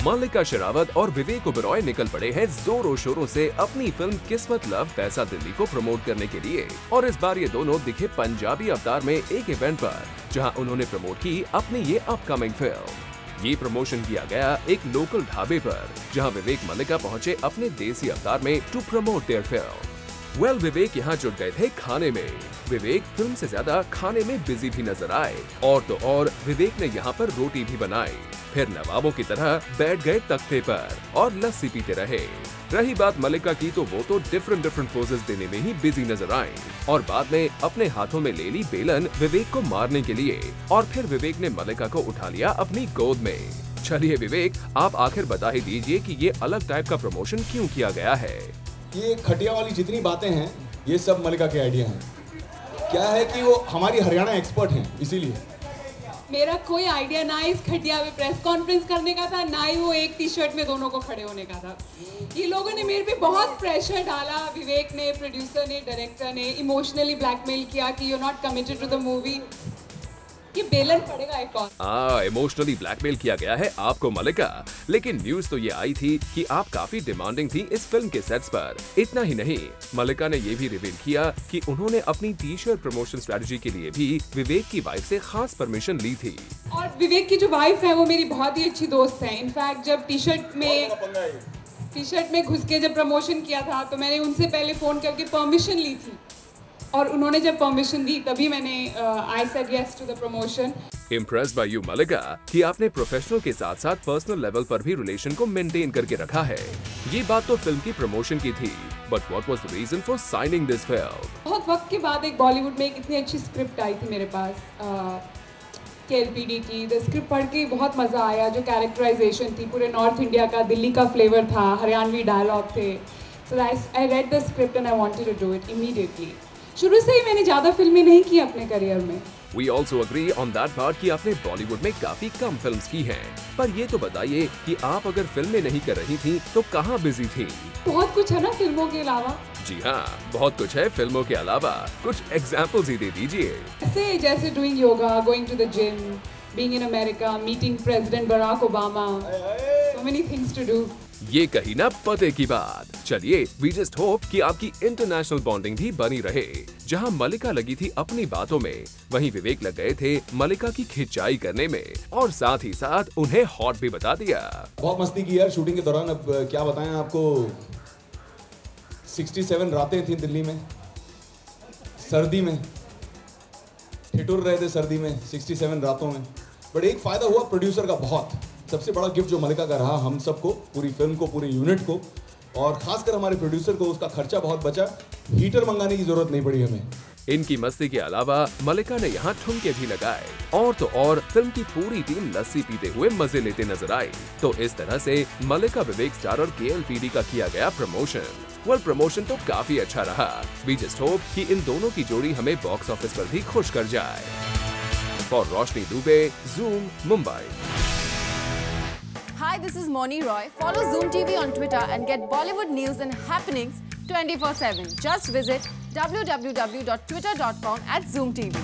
मल्लिका शेरावत और विवेक ओबेरॉय निकल पड़े हैं जोरों शोरों से अपनी फिल्म किस्मत लव पैसा दिल्ली को प्रमोट करने के लिए। और इस बार ये दोनों दिखे पंजाबी अवतार में एक इवेंट पर, जहां उन्होंने प्रमोट की अपनी ये अपकमिंग फिल्म। ये प्रमोशन किया गया एक लोकल ढाबे पर, जहां विवेक मल्लिका पहुंचे अपने देसी अवतार में टू प्रमोट देयर फिल्म। विवेक यहाँ जुट गए थे खाने में। विवेक फिल्म से ज्यादा खाने में बिजी भी नजर आए। और तो और विवेक ने यहाँ पर रोटी भी बनाई, फिर नवाबों की तरह बैठ गए तख्ते पर और लस्सी पीते रहे। रही बात मल्लिका की, तो वो तो डिफरेंट पोजेस देने में ही बिजी नजर आए और बाद में अपने हाथों में ले ली बेलन विवेक को मारने के लिए। और फिर विवेक ने मल्लिका को उठा लिया अपनी गोद में। चलिए विवेक, आप आखिर बता ही दीजिए कि ये अलग टाइप का प्रमोशन क्यों किया गया है। ये खटिया वाली जितनी बातें हैं, ये सब मल्लिका के आइडिया हैं। क्या है कि वो हमारी हरियाणा एक्सपर्ट हैं, इसीलिए। मेरा कोई आइडिया ना इस खटिया में प्रेस कॉन्फ्रेंस करने का था, ना ही वो एक टी शर्ट में दोनों को खड़े होने का था। ये लोगों ने मेरे पे बहुत प्रेशर डाला, विवेक ने, प्रोड्यूसर ने, डायरेक्टर ने, इमोशनली ब्लैकमेल किया कि you are not committed to the movie. ये बेलन पड़ेगा एक और। इमोशनली ब्लैकमेल किया गया है आपको मल्लिका। लेकिन न्यूज तो ये आई थी कि आप काफी डिमांडिंग थी इस फिल्म के सेट्स पर। इतना ही नहीं, मल्लिका ने ये भी रिवील किया कि उन्होंने अपनी टी शर्ट प्रमोशन स्ट्रेटजी के लिए भी विवेक की वाइफ से खास परमिशन ली थी। और विवेक की जो वाइफ है वो मेरी बहुत ही अच्छी दोस्त है। इनफैक्ट जब टी शर्ट में घुस के जब प्रमोशन किया था, तो मैंने उनसे पहले फोन करके परमिशन ली थी और उन्होंने जब परमिशन दी तभी मैंने I said yes to the promotion. Impressed by you Mallika कि आपने प्रोफेशनल के साथ साथ पर्सनल लेवल पर भी रिलेशन को मेंटेन करके रखा है। ये बात तो फिल्म की प्रमोशन की थी, but what was the reason for signing this film? बहुत वक्त के बाद एक बॉलीवुड में एक इतनी अच्छी स्क्रिप्ट आई थी मेरे पास, KLPD की। द स्क्रिप्ट पढ़ के बहुत मजा आया। जो कैरेक्टराइजेशन थी, पूरे नॉर्थ इंडिया का, दिल्ली का फ्लेवर था, हरियाणवी डायलॉग थे। So I read the script and I wanted to do it immediately. शुरू से ही मैंने ज्यादा फिल्में नहीं की अपने करियर में। We also agree on that part कि आपने बॉलीवुड में काफी कम फिल्म्स की हैं। पर ये तो बताइए कि आप अगर फिल्में नहीं कर रही थी तो कहाँ बिजी थी? बहुत कुछ है ना फिल्मों के अलावा। जी हाँ, बहुत कुछ है फिल्मों के अलावा। कुछ एग्जाम्पल्स ही दे दीजिए। जैसे doing yoga, going to the gym, being in America, meeting President Barack Obama, so many things to do। ये कही ना पते की बात। चलिए, वी जस्ट होप कि आपकी इंटरनेशनल बॉन्डिंग भी बनी रहे। जहां मल्लिका लगी थी अपनी बातों में, वहीं विवेक लग गए थे मल्लिका की खिंचाई करने में और साथ ही साथ उन्हें हॉट भी बता दिया। बहुत मस्ती की यार शूटिंग के दौरान। अब क्या बताएं आपको, 67 रातें थी दिल्ली में, सर्दी में, ठिठुर रहे थे सर्दी में 67 रातों में। बट एक फायदा हुआ प्रोड्यूसर का, बहुत सबसे बड़ा गिफ्ट जो मल्लिका का रहा हम सबको, पूरी फिल्म को, पूरी यूनिट को, और खासकर हमारे प्रोड्यूसर को। उसका खर्चा बहुत बचा, हीटर मंगाने की जरूरत नहीं पड़ी हमें। इनकी मस्ती के अलावा मल्लिका ने यहाँ ठुमके भी लगाए और तो और फिल्म की पूरी टीम लस्सी पीते हुए मजे लेते नजर आई। तो इस तरह से मल्लिका विवेक स्टार और KLPD का किया गया प्रमोशन। प्रमोशन तो काफी अच्छा रहा। वी जस्ट होप कि इन दोनों की जोड़ी हमें बॉक्स ऑफिस पर भी खुश कर जाए। For Roshni Dubey, Zoom, Mumbai। Hi, this is Moni Roy. Follow Zoom TV on Twitter and get Bollywood news and happenings 24/7. Just visit www.twitter.com/ZoomTV.